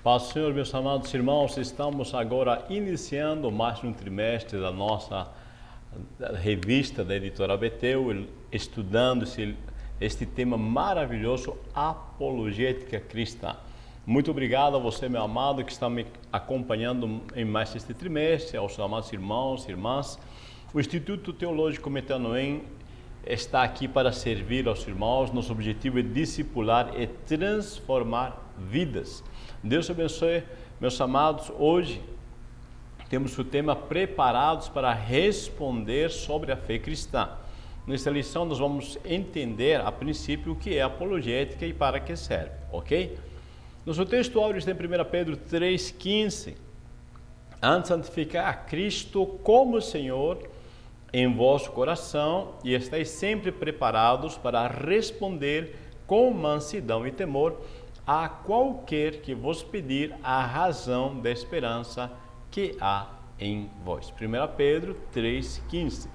Paz do Senhor, meus amados irmãos, estamos agora iniciando mais um trimestre da nossa revista da editora Betel, estudando este tema maravilhoso, apologética cristã. Muito obrigado a você, meu amado, que está me acompanhando em mais este trimestre, aos amados irmãos e irmãs. O Instituto Teológico Metanoem está aqui para servir aos irmãos. Nosso objetivo é discipular e transformar vidas. Deus abençoe, meus amados. Hoje temos o tema preparados para responder sobre a fé cristã. Nesta lição nós vamos entender a princípio o que é apologética e para que serve, ok? Nosso texto áureo está em 1 Pedro 3,15. Antes santificai a Cristo como Senhor em vosso coração e estáis sempre preparados para responder com mansidão e temor a qualquer que vos pedir a razão da esperança que há em vós. 1 Pedro 3,15.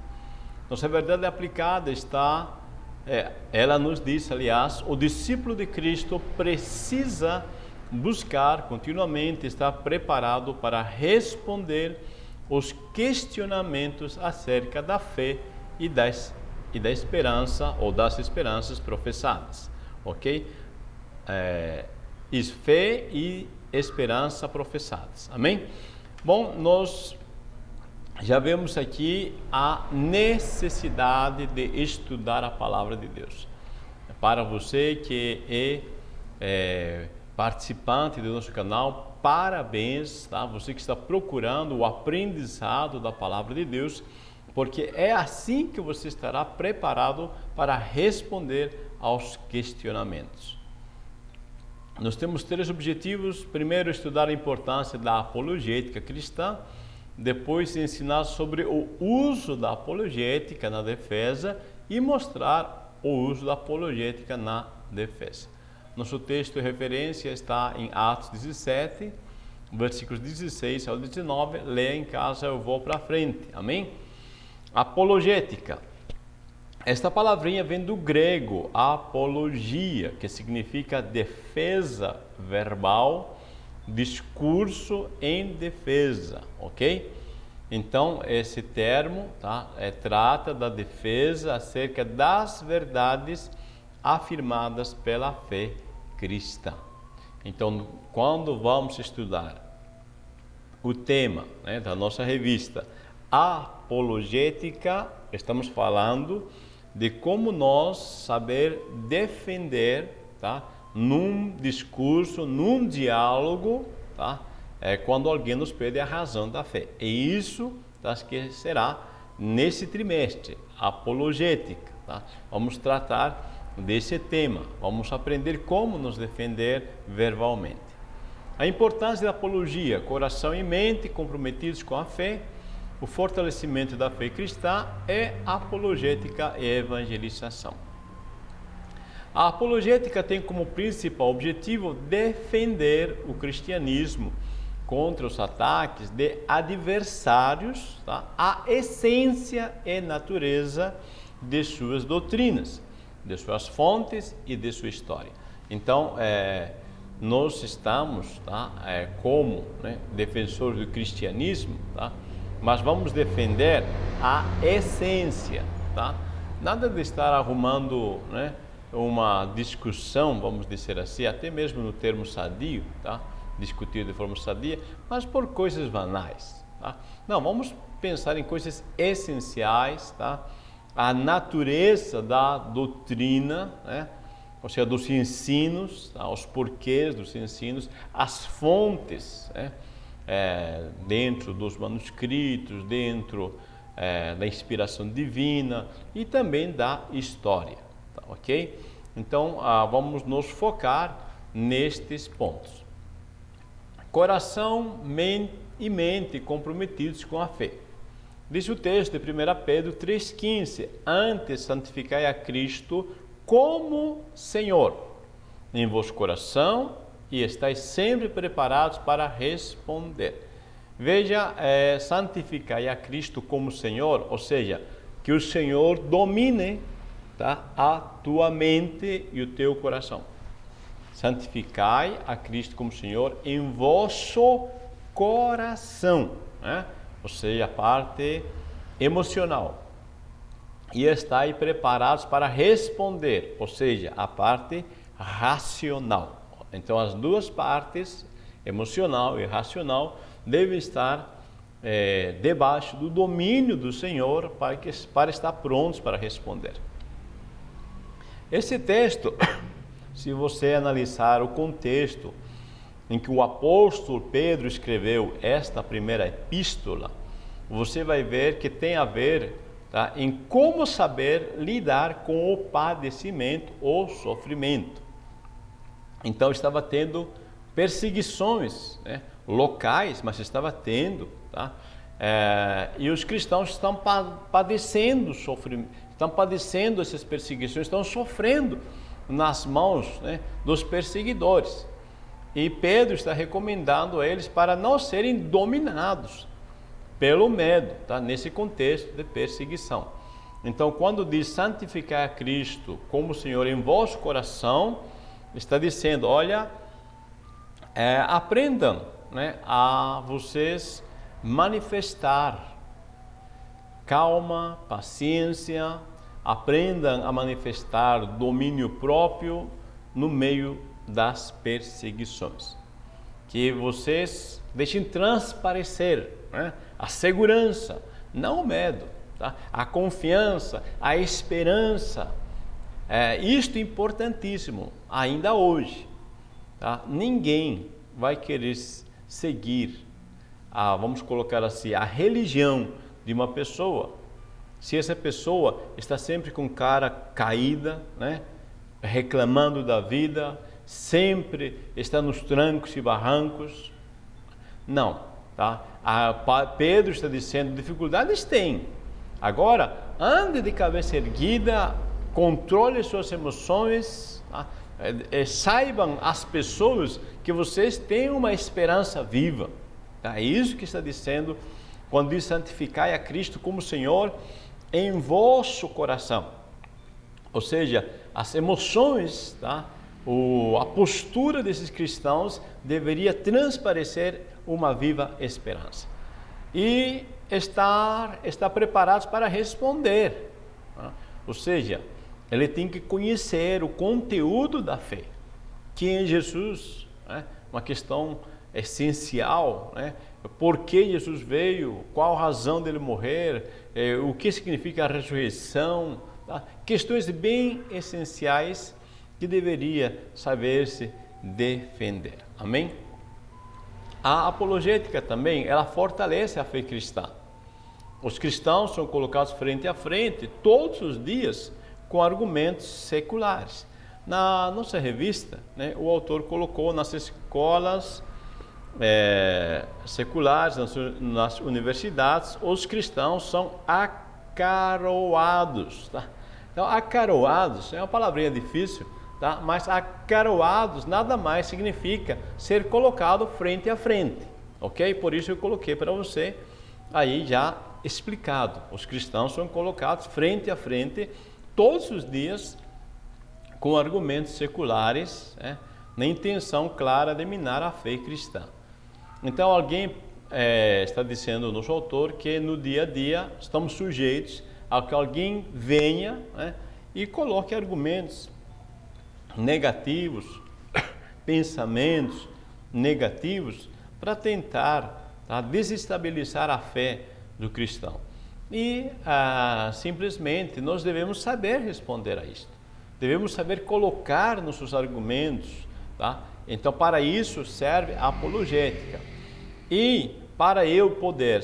Nossa verdade aplicada está, ela nos diz, aliás, o discípulo de Cristo precisa buscar continuamente, estar preparado para responder os questionamentos acerca da fé e da esperança ou das esperanças professadas, ok? Fé e esperança professadas, amém? Bom, nós já vemos aqui a necessidade de estudar a palavra de Deus. Para você que é participante do nosso canal, parabéns, tá? Você que está procurando o aprendizado da palavra de Deus, porque é assim que você estará preparado para responder aos questionamentos. Nós temos três objetivos. Primeiro, estudar a importância da apologética cristã. Depois, ensinar sobre o uso da apologética na defesa e mostrar o uso da apologética na defesa. Nosso texto de referência está em Atos 17, versículos 16 ao 19. Leia em casa, eu vou para frente. Amém? Apologética. Esta palavrinha vem do grego apologia, que significa defesa verbal, discurso em defesa, ok? Então, esse termo trata da defesa acerca das verdades afirmadas pela fé cristã. Então, quando vamos estudar o tema da nossa revista apologética, estamos falando de como nós saber defender, num discurso, num diálogo, quando alguém nos pede a razão da fé. E isso que será nesse trimestre, apologética. Vamos tratar desse tema, vamos aprender como nos defender verbalmente. A importância da apologia, coração e mente comprometidos com a fé, o fortalecimento da fé cristã é apologética e evangelização. A apologética tem como principal objetivo defender o cristianismo contra os ataques de adversários, a essência e natureza de suas doutrinas, de suas fontes e de sua história. Então, nós estamos como defensores do cristianismo, mas vamos defender a essência, Nada de estar arrumando, uma discussão, vamos dizer assim, até mesmo no termo sadio, discutir de forma sadia, mas por coisas banais, Não, vamos pensar em coisas essenciais, A natureza da doutrina, ou seja, dos ensinos, os porquês dos ensinos, as fontes, dentro dos manuscritos, dentro da inspiração divina e também da história, ok? Então, vamos nos focar nestes pontos. Coração e mente comprometidos com a fé. Diz o texto de 1 Pedro 3,15, antes santificai a Cristo como Senhor em vosso coração e estáis sempre preparados para responder. Veja, santificai a Cristo como Senhor, ou seja, que o Senhor domine a tua mente e o teu coração. santificai a Cristo como Senhor em vosso coração, né? Ou seja, a parte emocional. E estai preparados para responder, ou seja, a parte racional. Então, as duas partes, emocional e racional, devem estar debaixo do domínio do Senhor para estar prontos para responder. Esse texto, se você analisar o contexto em que o apóstolo Pedro escreveu esta primeira epístola, você vai ver que tem a ver, tá, em como saber lidar com o padecimento ou sofrimento. Então estava tendo perseguições, né, locais, mas estava tendo, tá? E os cristãos estão padecendo sofrimento, estão padecendo essas perseguições, estão sofrendo nas mãos, né, dos perseguidores. E Pedro está recomendando a eles para não serem dominados pelo medo, tá? Nesse contexto de perseguição. Então, quando diz santificar a Cristo como Senhor em vosso coração, está dizendo, olha, aprendam, né, a vocês manifestar calma, paciência, aprendam a manifestar domínio próprio no meio das perseguições. Que vocês deixem transparecer, né, a segurança, não o medo, tá? A confiança, a esperança. Isto é importantíssimo, ainda hoje. Tá? Ninguém vai querer seguir, vamos colocar assim, a religião de uma pessoa, se essa pessoa está sempre com cara caída, né, reclamando da vida, sempre está nos trancos e barrancos. Não, tá? Pedro está dizendo, dificuldades tem. Agora, ande de cabeça erguida, controle suas emoções, tá? Saibam as pessoas que vocês têm uma esperança viva. Tá? É isso que está dizendo quando diz santificai a Cristo como Senhor em vosso coração. Ou seja, as emoções, tá? A postura desses cristãos deveria transparecer uma viva esperança. E estar preparados para responder. Tá? Ou seja, ele tem que conhecer o conteúdo da fé. Quem é Jesus? Né? Uma questão essencial, né? Por que Jesus veio? Qual a razão dele morrer? O que significa a ressurreição? Tá? Questões bem essenciais que deveria saber-se defender. Amém? A apologética também, ela fortalece a fé cristã. Os cristãos são colocados frente a frente todos os dias com argumentos seculares. Na nossa revista, né, o autor colocou nas escolas seculares, nas universidades, os cristãos são acaroados. Tá? Então, acaroados é uma palavrinha difícil, tá? Mas acaroados nada mais significa ser colocado frente a frente, ok? Por isso eu coloquei para você aí já explicado. Os cristãos são colocados frente a frente todos os dias com argumentos seculares, né, na intenção clara de minar a fé cristã. Então alguém está dizendo, nosso autor, que no dia a dia estamos sujeitos a que alguém venha, né, e coloque argumentos negativos, pensamentos negativos para tentar, tá, desestabilizar a fé do cristão. E simplesmente nós devemos saber responder a isto. Devemos saber colocar nossos argumentos, tá? Então, para isso serve a apologética. E para eu poder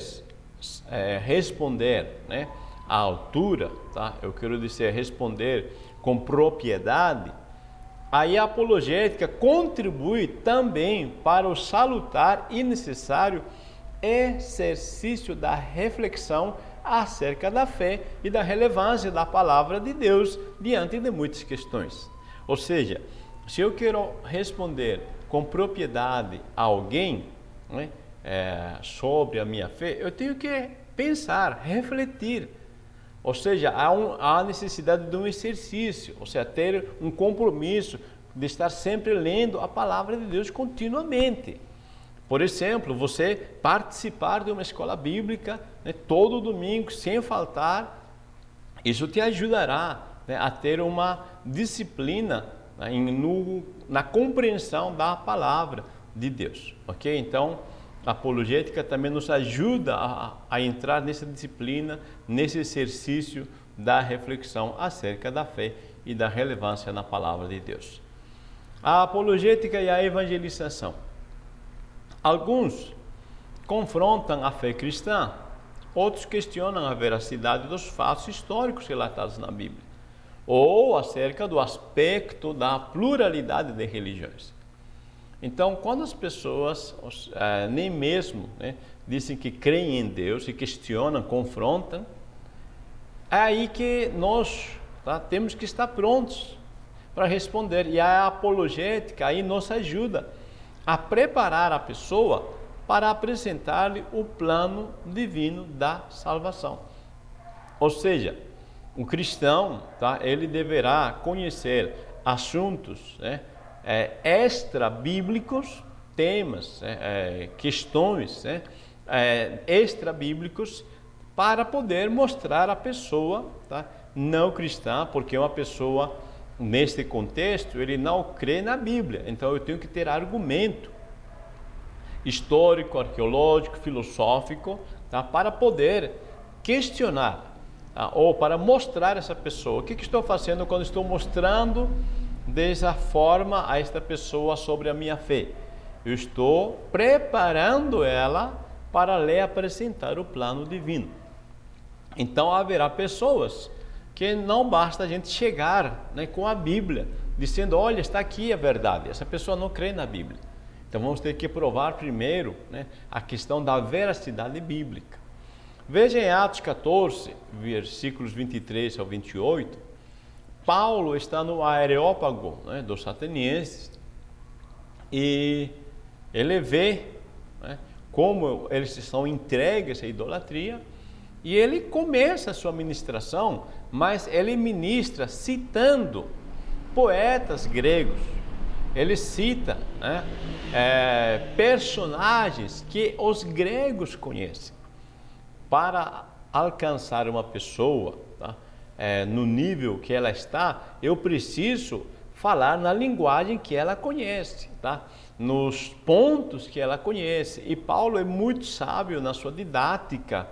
responder, né, à altura, tá? Eu quero dizer, responder com propriedade, aí a apologética contribui também para o salutar e necessário exercício da reflexão acerca da fé e da relevância da palavra de Deus diante de muitas questões. Ou seja, se eu quero responder com propriedade a alguém, né, sobre a minha fé, eu tenho que pensar, refletir. Ou seja, há a necessidade de um exercício, ou seja, ter um compromisso de estar sempre lendo a palavra de Deus continuamente. Por exemplo, você participar de uma escola bíblica, né, todo domingo, sem faltar, isso te ajudará, né, a ter uma disciplina, né, na compreensão da palavra de Deus. Ok? Então, a apologética também nos ajuda a entrar nessa disciplina, nesse exercício da reflexão acerca da fé e da relevância na palavra de Deus. A apologética e a evangelização. Alguns confrontam a fé cristã, outros questionam a veracidade dos fatos históricos relatados na Bíblia, ou acerca do aspecto da pluralidade de religiões. Então, quando as pessoas nem mesmo, né, dizem que creem em Deus e questionam, confrontam, é aí que nós, tá, temos que estar prontos para responder. E a apologética aí nos ajuda a preparar a pessoa para apresentar-lhe o plano divino da salvação. Ou seja, o cristão, tá, ele deverá conhecer assuntos, né, extra-bíblicos, temas, questões, né, extra-bíblicos, para poder mostrar à pessoa, tá, não cristã, porque uma pessoa, neste contexto, ele não crê na Bíblia. Então eu tenho que ter argumento histórico, arqueológico, filosófico, tá, para poder questionar, tá, ou para mostrar a essa pessoa o que estou fazendo quando estou mostrando dessa forma a esta pessoa sobre a minha fé. Eu estou preparando ela para lhe apresentar o plano divino. Então haverá pessoas que não basta a gente chegar, né, com a Bíblia, dizendo, olha, está aqui a verdade. Essa pessoa não crê na Bíblia. Então vamos ter que provar primeiro, né, a questão da veracidade bíblica. Veja em Atos 14, versículos 23 ao 28, Paulo está no Areópago, né, dos atenienses, e ele vê, né, como eles estão entregues à idolatria, e ele começa a sua ministração, mas ele ministra citando poetas gregos. Ele cita, né, personagens que os gregos conhecem. Para alcançar uma pessoa, tá, no nível que ela está, eu preciso falar na linguagem que ela conhece, tá? Nos pontos que ela conhece. E Paulo é muito sábio na sua didática,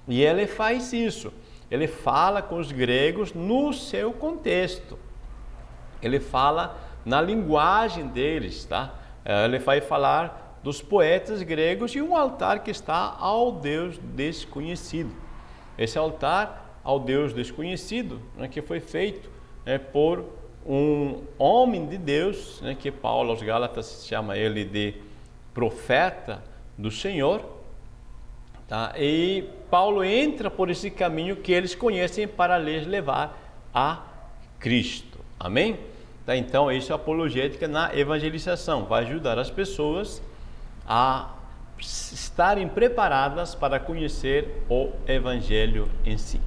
e ele faz isso. Ele fala com os gregos no seu contexto. Ele fala na linguagem deles, tá? Ele vai falar dos poetas gregos e um altar que está ao Deus desconhecido. Esse altar ao Deus desconhecido, né, que foi feito, né, por um homem de Deus, né, que Paulo aos Gálatas chama ele de profeta do Senhor, tá? E Paulo entra por esse caminho que eles conhecem para lhes levar a Cristo. Amém? Tá? Então, isso é apologética na evangelização. Vai ajudar as pessoas a estarem preparadas para conhecer o Evangelho em si.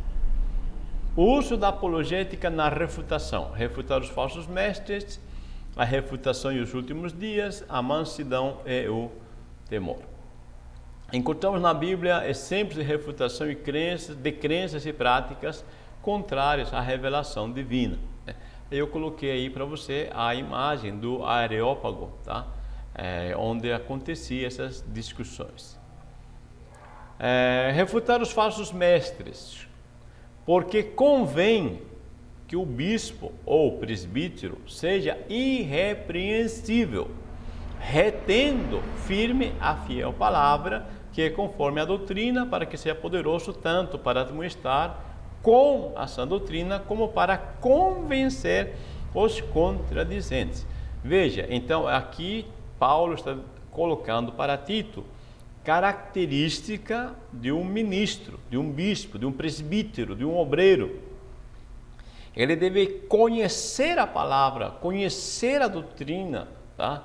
O uso da apologética na refutação. Refutar os falsos mestres, a refutação e os últimos dias, a mansidão e o temor. Encontramos na Bíblia exemplos de refutação de crenças e práticas contrárias à revelação divina. Eu coloquei aí para você a imagem do Areópago, tá? Onde aconteciam essas discussões. Refutar os falsos mestres, porque convém que o bispo ou presbítero seja irrepreensível, retendo firme a fiel palavra, que é conforme a doutrina, para que seja poderoso tanto para admoestar com a sã doutrina, como para convencer os contradizentes. Veja, então aqui Paulo está colocando para Tito característica de um ministro, de um bispo, de um presbítero, de um obreiro. Ele deve conhecer a palavra, conhecer a doutrina, tá?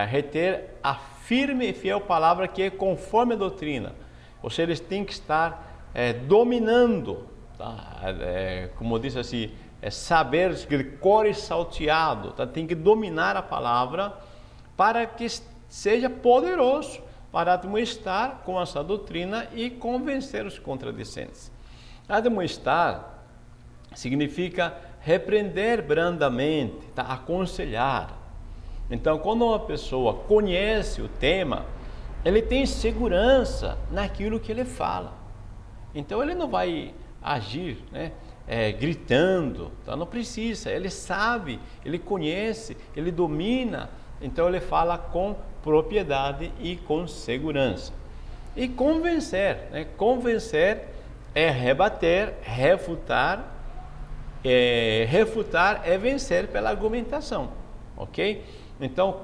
Reter a firme e fiel palavra que é conforme a doutrina. Ou seja, eles têm que estar dominando, tá? Como diz assim, é saber core salteado, tá? Tem que dominar a palavra para que seja poderoso para admoestar com essa doutrina e convencer os contradicentes. Admoestar significa repreender brandamente, tá? Aconselhar. Então, quando uma pessoa conhece o tema, ele tem segurança naquilo que ele fala. Então, ele não vai agir, né, gritando, tá? Não precisa, ele sabe, ele conhece, ele domina, então ele fala com propriedade e com segurança. E convencer, né? Convencer é rebater, refutar, refutar é vencer pela argumentação, ok? Então,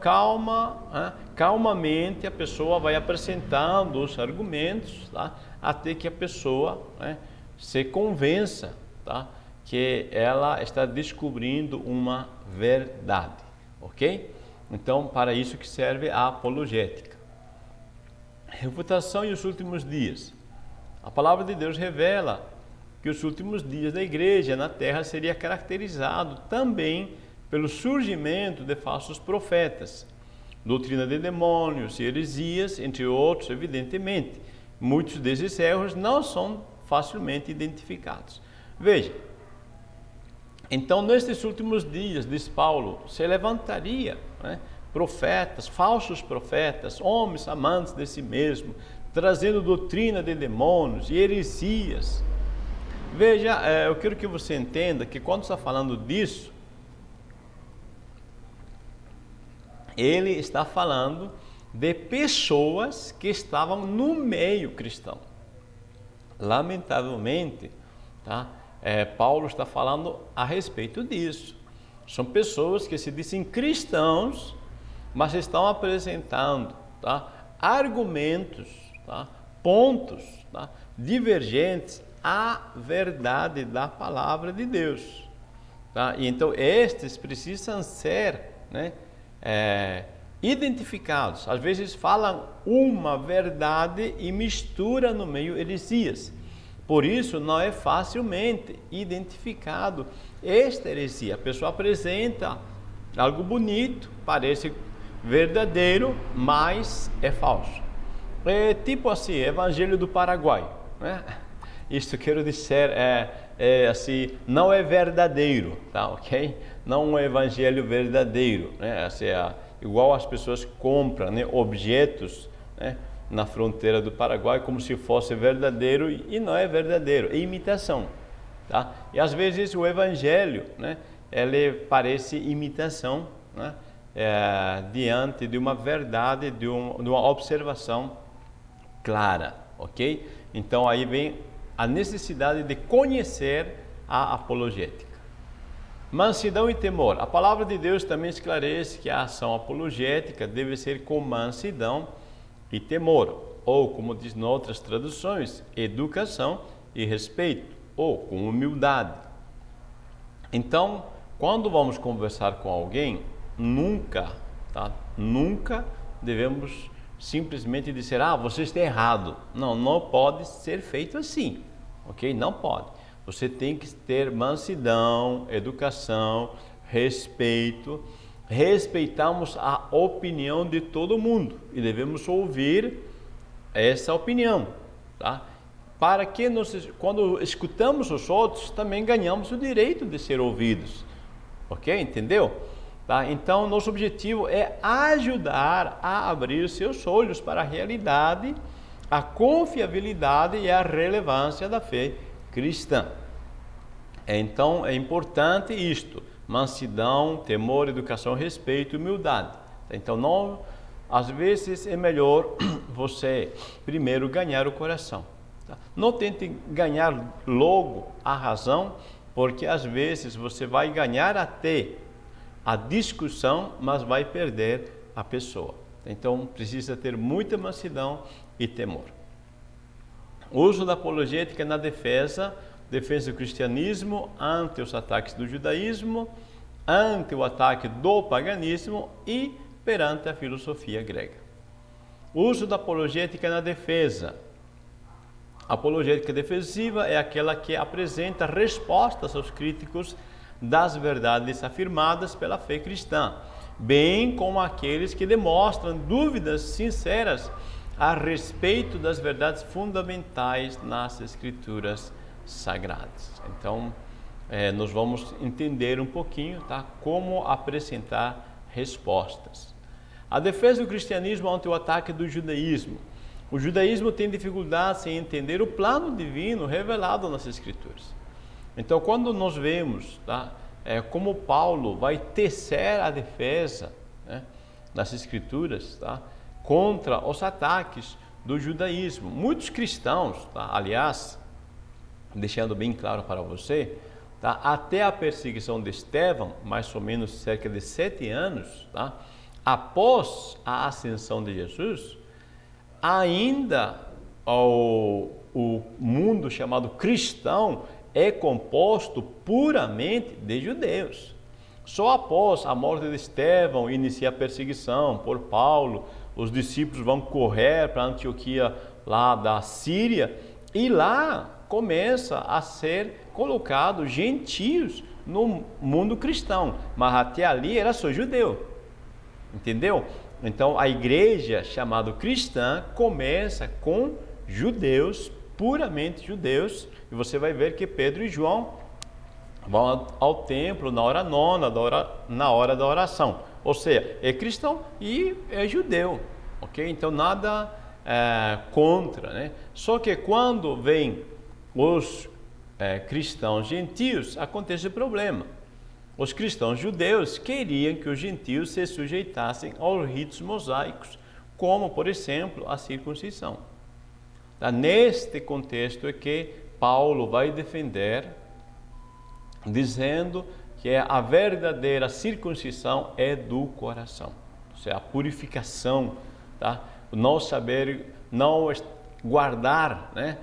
calmamente a pessoa vai apresentando os argumentos, tá? Até que a pessoa, né, se convença, tá? Que ela está descobrindo uma verdade, ok? Então, para isso que serve a apologética. Refutação e os últimos dias. A palavra de Deus revela que os últimos dias da igreja na terra seria caracterizado também pelo surgimento de falsos profetas, doutrina de demônios e heresias, entre outros, evidentemente. Muitos desses erros não são facilmente identificados. Veja, então nestes últimos dias, diz Paulo, se levantaria, né, profetas, falsos profetas, homens amantes de si mesmo, trazendo doutrina de demônios e heresias. Veja, eu quero que você entenda que quando está falando disso, ele está falando de pessoas que estavam no meio cristão. Lamentavelmente, tá? Paulo está falando a respeito disso. São pessoas que se dizem cristãos, mas estão apresentando, tá, argumentos, tá, pontos, tá, divergentes à verdade da palavra de Deus. Tá? E então estes precisam ser, né, identificados. Às vezes falam uma verdade e mistura no meio heresias. Por isso não é facilmente identificado esta heresia. A pessoa apresenta algo bonito, parece verdadeiro, mas é falso. É tipo assim, Evangelho do Paraguai, né? Isto quero dizer, assim, não é verdadeiro, tá, ok? Não é um evangelho verdadeiro, né? Assim, igual as pessoas compram, né, objetos, né, na fronteira do Paraguai como se fosse verdadeiro e não é verdadeiro, é imitação, tá? E às vezes o evangelho, né, ele parece imitação, né, diante de uma verdade, de uma observação clara, ok? Então aí vem a necessidade de conhecer a apologética. Mansidão e temor. A palavra de Deus também esclarece que a ação apologética deve ser com mansidão e temor, ou como diz em outras traduções, educação e respeito, ou com humildade. Então, quando vamos conversar com alguém, nunca devemos simplesmente dizer, você está errado. Não, não pode ser feito assim, ok? Não pode. Você tem que ter mansidão, educação, respeito. Respeitamos a opinião de todo mundo e devemos ouvir essa opinião, tá? Para que quando escutamos os outros, também ganhamos o direito de ser ouvidos, ok? Entendeu? Tá? Então, nosso objetivo é ajudar a abrir seus olhos para a realidade, a confiabilidade e a relevância da fé cristã. Então, é importante isto: mansidão, temor, educação, respeito e humildade. Então, não, às vezes é melhor você primeiro ganhar o coração. Tá? Não tente ganhar logo a razão, porque às vezes você vai ganhar até a discussão, mas vai perder a pessoa. Então, precisa ter muita mansidão e temor. O uso da apologética na defesa do cristianismo ante os ataques do judaísmo, ante o ataque do paganismo e perante a filosofia grega. O uso da apologética na defesa. A apologética defensiva é aquela que apresenta respostas aos críticos das verdades afirmadas pela fé cristã, bem como aqueles que demonstram dúvidas sinceras a respeito das verdades fundamentais nas Escrituras Sagradas. Então, nós vamos entender um pouquinho, tá, como apresentar respostas. A defesa do cristianismo ante o ataque do judaísmo. O judaísmo tem dificuldades em entender o plano divino revelado nas Escrituras. Então, quando nós vemos, tá, como Paulo vai tecer a defesa, né, nas Escrituras, tá, contra os ataques do judaísmo. Muitos cristãos, tá, aliás, deixando bem claro para você, tá, até a perseguição de Estevão, mais ou menos cerca de 7 anos, tá, após a ascensão de Jesus, ainda o mundo chamado cristão é composto puramente de judeus. Só após a morte de Estevão inicia a perseguição por Paulo, os discípulos vão correr para Antioquia lá da Síria e lá começa a ser colocado gentios no mundo cristão, mas até ali era só judeu, entendeu? Então a igreja chamada cristã começa com judeus, puramente judeus, e você vai ver que Pedro e João vão ao templo na hora nona, na hora da oração. Ou seja, é cristão e é judeu, ok? Então nada contra, né? Só que quando vem os cristãos gentios, acontece o problema. Os cristãos judeus queriam que os gentios se sujeitassem aos ritos mosaicos, como, por exemplo, a circuncisão. Tá? Neste contexto é que Paulo vai defender, dizendo que a verdadeira circuncisão é do coração, ou seja, a purificação, tá? Não saber, não guardar, né,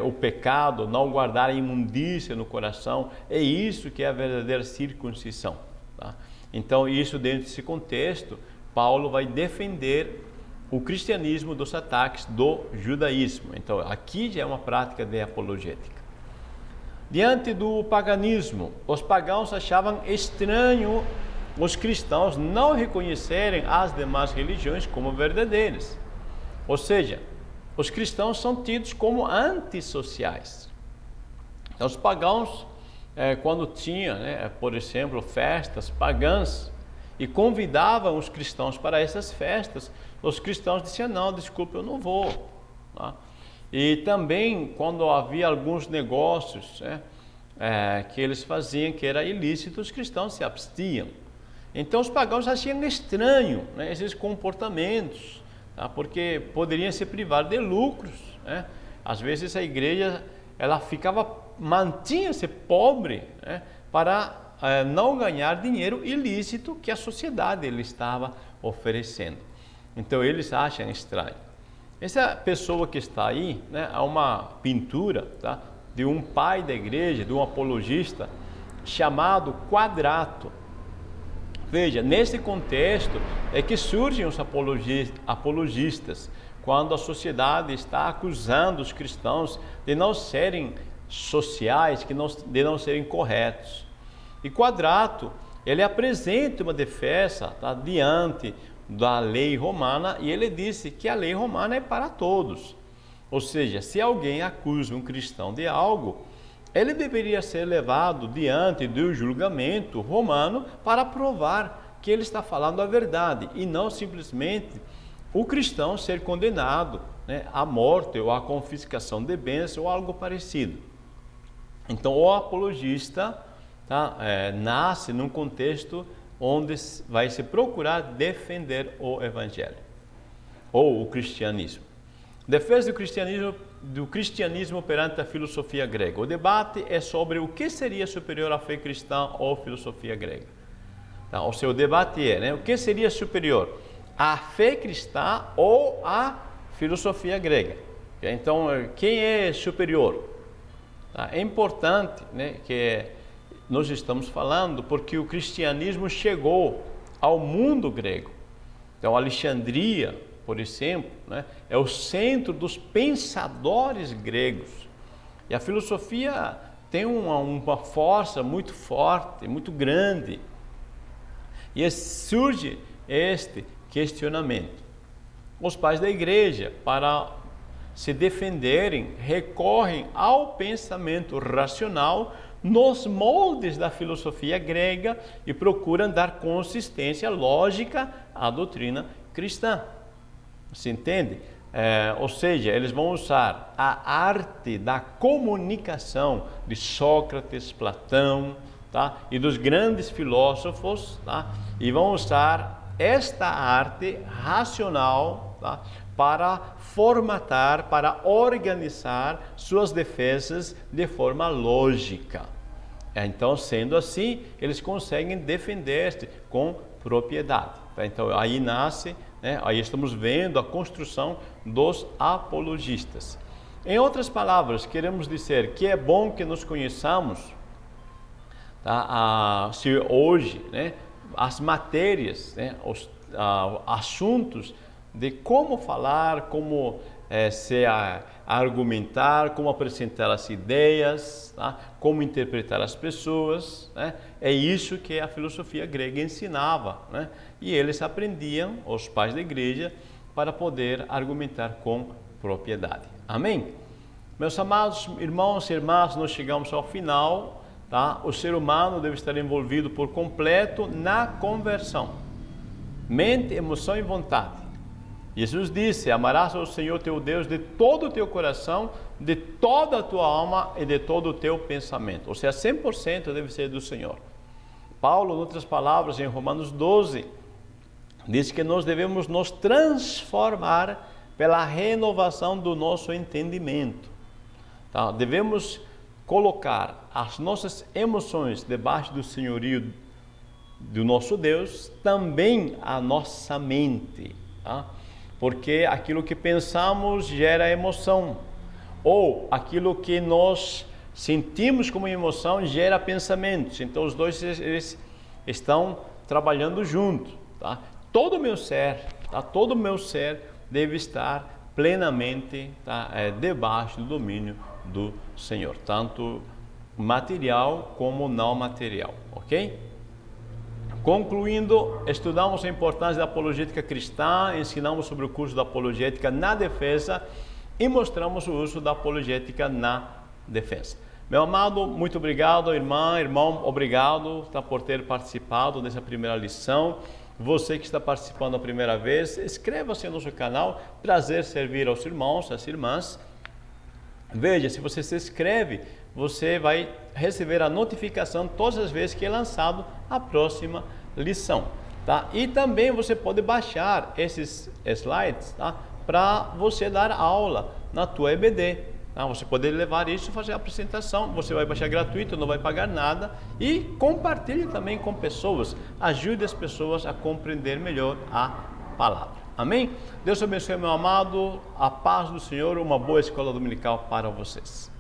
o pecado, não guardar a imundícia no coração, é isso que é a verdadeira circuncisão, tá? Então, isso dentro desse contexto, Paulo vai defender o cristianismo dos ataques do judaísmo. Então, aqui já é uma prática de apologética. Diante do paganismo, os pagãos achavam estranho os cristãos não reconhecerem as demais religiões como verdadeiras. Ou seja, os cristãos são tidos como antissociais. Então, os pagãos, quando tinham, né, por exemplo, festas pagãs e convidavam os cristãos para essas festas, os cristãos diziam: não, desculpa, eu não vou. Tá? E também, quando havia alguns negócios, né, que eles faziam que era ilícito, os cristãos se abstiam. Então, os pagãos achavam estranho, né, esses comportamentos, tá? Porque poderiam se privar de lucros, né? Às vezes a igreja mantinha-se pobre, né, para não ganhar dinheiro ilícito que a sociedade lhe estava oferecendo. Então, eles acham estranho. Essa pessoa que está aí, né, é uma pintura, tá, de um pai da igreja, de um apologista chamado Quadrato. Veja, nesse contexto é que surgem os apologistas, quando a sociedade está acusando os cristãos de não serem sociais, de não serem corretos. E Quadrato, ele apresenta uma defesa, tá, diante da lei romana, e ele disse que a lei romana é para todos. Ou seja, se alguém acusa um cristão de algo, ele deveria ser levado diante do julgamento romano para provar que ele está falando a verdade, e não simplesmente o cristão ser condenado, né, à morte ou à confiscação de bens ou algo parecido. Então, o apologista, tá, nasce num contexto onde vai se procurar defender o evangelho ou o cristianismo. Defesa do cristianismo perante a filosofia grega. O debate é sobre o que seria superior à fé cristã ou filosofia grega. Então, o seu debate é, né, o que seria superior, a fé cristã ou a filosofia grega? Então, quem é superior? É importante, né, que nós estamos falando porque o cristianismo chegou ao mundo grego. Então, Alexandria, por exemplo, né, é o centro dos pensadores gregos. E a filosofia tem uma força muito forte, muito grande. E surge este questionamento. Os pais da igreja, para se defenderem, recorrem ao pensamento racional nos moldes da filosofia grega e procuram dar consistência lógica à doutrina cristã. Se entende? Ou seja, eles vão usar a arte da comunicação de Sócrates, Platão, tá? E dos grandes filósofos, tá? E vão usar esta arte racional, tá? Para formatar, para organizar suas defesas de forma lógica. Então, sendo assim, eles conseguem defender-se com propriedade. Tá? Então, aí nasce, né? Aí estamos vendo a construção dos apologistas. Em outras palavras, queremos dizer que é bom que nos conheçamos, tá? Se hoje, né, as matérias, né, os assuntos de como falar, como se argumentar, como apresentar as ideias, tá? Como interpretar as pessoas, né? É isso que a filosofia grega ensinava, né? E eles aprendiam, os pais da igreja, para poder argumentar com propriedade. Amém? Meus amados irmãos e irmãs, nós chegamos ao final, tá? O ser humano deve estar envolvido por completo na conversão. Mente, emoção e vontade. Jesus disse: amarás ao Senhor teu Deus de todo o teu coração, de toda a tua alma e de todo o teu pensamento. Ou seja, 100% deve ser do Senhor. Paulo, em outras palavras, em Romanos 12, diz que nós devemos nos transformar pela renovação do nosso entendimento. Tá? Devemos colocar as nossas emoções debaixo do senhorio do nosso Deus, também a nossa mente, tá? Porque aquilo que pensamos gera emoção, ou aquilo que nós sentimos como emoção gera pensamentos. Então os dois eles estão trabalhando juntos, tá? Todo o meu ser, tá? Todo o meu ser deve estar plenamente, tá? Debaixo do domínio do Senhor, tanto material como não material, ok? Concluindo, estudamos a importância da apologética cristã, ensinamos sobre o curso da apologética na defesa e mostramos o uso da apologética na defesa. Meu amado, muito obrigado, irmão, obrigado, tá, por ter participado dessa primeira lição. Você que está participando a primeira vez, inscreva-se no nosso canal. Prazer servir aos irmãos, às irmãs. Veja, se você se inscreve, você vai receber a notificação todas as vezes que é lançado a próxima lição, tá? E também você pode baixar esses slides, tá? Para você dar aula na tua EBD, tá? Você pode levar isso e fazer a apresentação. Você vai baixar gratuito, não vai pagar nada, e compartilhe também com pessoas. Ajude as pessoas a compreender melhor a palavra. Amém? Deus abençoe, meu amado. A paz do Senhor. Uma boa escola dominical para vocês.